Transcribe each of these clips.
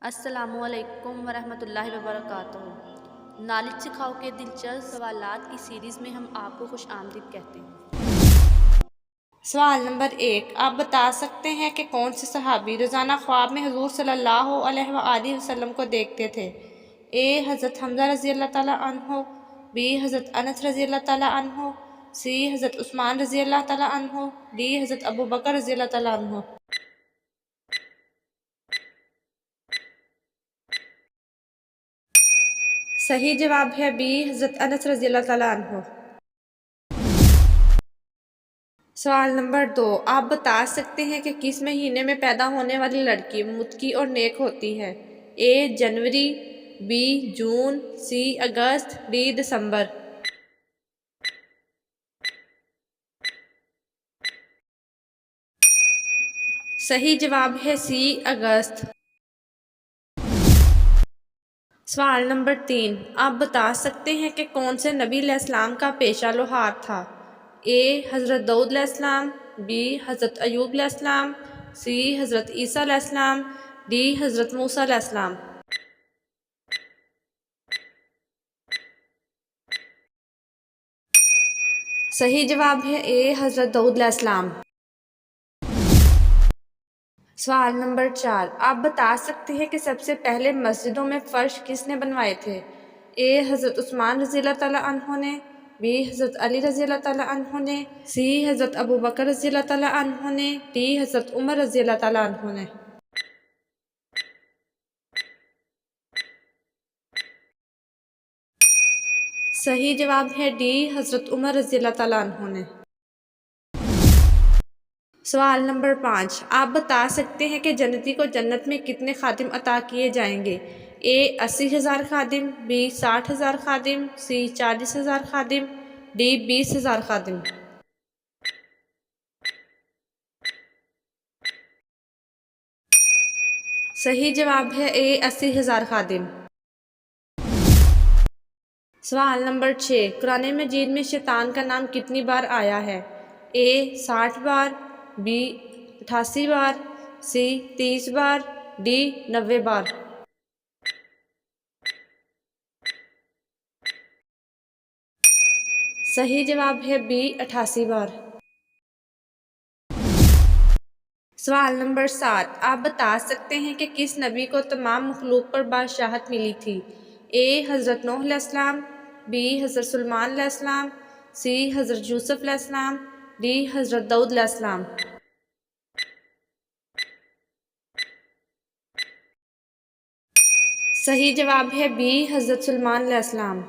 السلام علیکم ورحمۃ اللہ وبرکاتہ۔ نالج سکھاؤ کے دلچسپ سوالات کی سیریز میں ہم آپ کو خوش آمدید کہتے ہیں۔ سوال نمبر 1، آپ بتا سکتے ہیں کہ کون سے صحابی روزانہ خواب میں حضور صلی اللہ علیہ وآلہ وسلم کو دیکھتے تھے؟ اے حضرت حمزہ رضی اللہ تعالیٰ عنہ، بی حضرت انس رضی اللہ تعالیٰ عنہ، سی حضرت عثمان رضی اللہ تعالیٰ عنہ، ڈی حضرت ابو بکر رضی اللہ تعالیٰ عنہ۔ صحیح جواب ہے بی حضرت انس رضی اللہ تعالیٰ عنہ۔ سوال نمبر 2، آپ بتا سکتے ہیں کہ کس مہینے میں پیدا ہونے والی لڑکی متقی اور نیک ہوتی ہے؟ اے جنوری، بی جون، سی اگست، ڈی دسمبر۔ صحیح جواب ہے سی اگست۔ سوال نمبر 3، آپ بتا سکتے ہیں کہ کون سے نبی علیہ السلام کا پیشہ لوہار تھا؟ اے حضرت داؤد علیہ السلام، بی حضرت ایوب علیہ السلام، سی حضرت عیسیٰ علیہ السلام، ڈی حضرت موسیٰ علیہ السلام۔ صحیح جواب ہے اے حضرت داؤد علیہ السلام۔ سوال نمبر 4، آپ بتا سکتے ہیں کہ سب سے پہلے مسجدوں میں فرش کس نے بنوائے تھے؟ اے حضرت عثمان رضی اللہ تعالیٰ عنہ نے، بی حضرت علی رضی اللہ تعالیٰ عنہ نے، سی حضرت ابو بکر رضی اللہ تعالیٰ عنہ نے، ڈی حضرت عمر رضی اللہ تعالیٰ عنہ نے۔ صحیح جواب ہے ڈی حضرت عمر رضی اللہ تعالیٰ عنہ نے۔ سوال نمبر 5، آپ بتا سکتے ہیں کہ جنتی کو جنت میں کتنے خادم عطا کیے جائیں گے؟ اے 80,000 خادم، بی 60,000 خادم، سی 40,000 خادم، ڈی 20,000 خادم۔ صحیح جواب ہے اے 80,000 خادم۔ سوال نمبر 6، قرآن مجید میں شیطان کا نام کتنی بار آیا ہے؟ اے 60 بار، بی 88 بار، سی 30 بار، ڈی 90 بار۔ صحیح جواب ہے بی 88 بار۔ سوال نمبر 7، آپ بتا سکتے ہیں کہ کس نبی کو تمام مخلوق پر بادشاہت ملی تھی؟ اے حضرت نوح علیہ السلام، بی حضرت سلیمان علیہ السلام، سی حضرت یوسف علیہ السلام، ڈی حضرت داؤد علیہ السلام۔ صحیح جواب ہے بی حضرت سلیمان علیہ السلام۔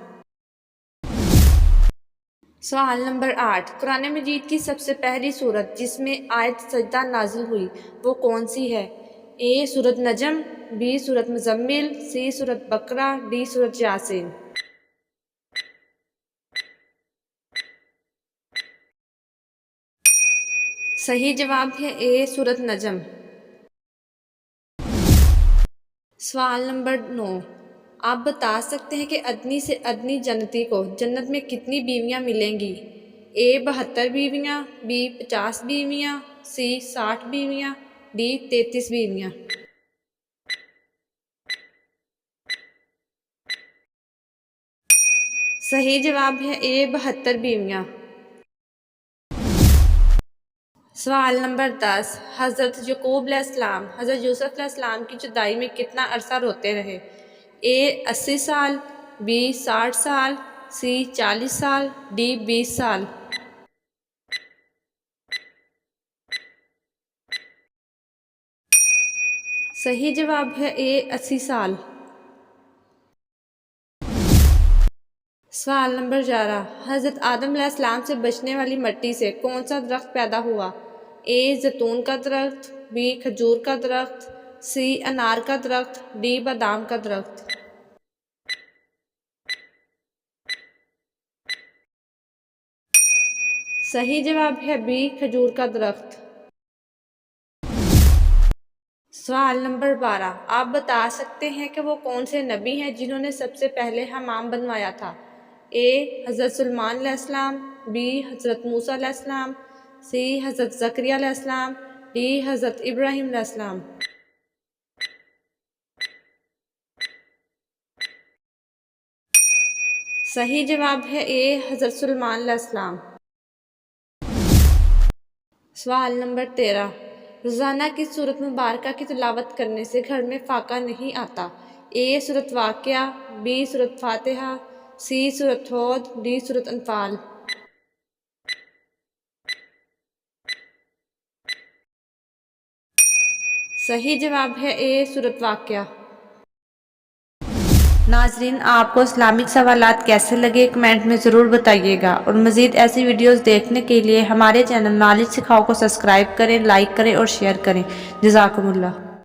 سوال نمبر 8، قرآن مجید کی سب سے پہلی سورت جس میں آیت سجدہ نازل ہوئی وہ کون سی ہے؟ اے سورت نجم، بی سورت مزمل، سی سورت بقرہ، ڈی سورت یاسین۔ صحیح جواب ہے اے سورت نجم۔ سوال نمبر 9، آپ بتا سکتے ہیں کہ ادنی سے ادنی جنتی کو جنت میں کتنی بیویاں ملیں گی؟ اے 72 بیویاں، بی 50 بیویاں، سی 60 بیویاں، ڈی 33 بیویاں۔ صحیح جواب ہے اے 72 بیویاں۔ سوال نمبر 10، حضرت یعقوب علیہ السلام حضرت یوسف علیہ السلام کی جدائی میں کتنا عرصہ روتے رہے؟ اے 80 سال، بی 60 سال، سی 40 سال، ڈی 20 سال۔ صحیح جواب ہے اے 80 سال۔ سوال نمبر 11، حضرت آدم علیہ السلام سے بچنے والی مٹی سے کون سا درخت پیدا ہوا؟ اے زیتون کا درخت، بی کھجور کا درخت، سی انار کا درخت، ڈی بادام کا درخت۔ صحیح جواب ہے بی کھجور کا درخت۔ سوال نمبر 12، آپ بتا سکتے ہیں کہ وہ کون سے نبی ہیں جنہوں نے سب سے پہلے حمام بنوایا تھا؟ اے حضرت سلیمان علیہ السلام، بی حضرت موسیٰ علیہ السلام، سی حضرت زکریا علیہ السلام، ڈی حضرت ابراہیم علیہ السلام۔ صحیح جواب ہے اے حضرت سلیمان علیہ السلام۔ سوال نمبر 13، روزانہ کس سورت مبارکہ کی تلاوت کرنے سے گھر میں فاقہ نہیں آتا؟ اے سورت واقعہ، بی سورت فاتحہ، سی سورت ہود، ڈی سورت انفال۔ صحیح جواب ہے اے سورت واقعہ۔ ناظرین، آپ کو اسلامک سوالات کیسے لگے کمنٹ میں ضرور بتائیے گا، اور مزید ایسی ویڈیوز دیکھنے کے لیے ہمارے چینل نالج سکھاؤ کو سبسکرائب کریں، لائک کریں اور شیئر کریں۔ جزاکم اللہ۔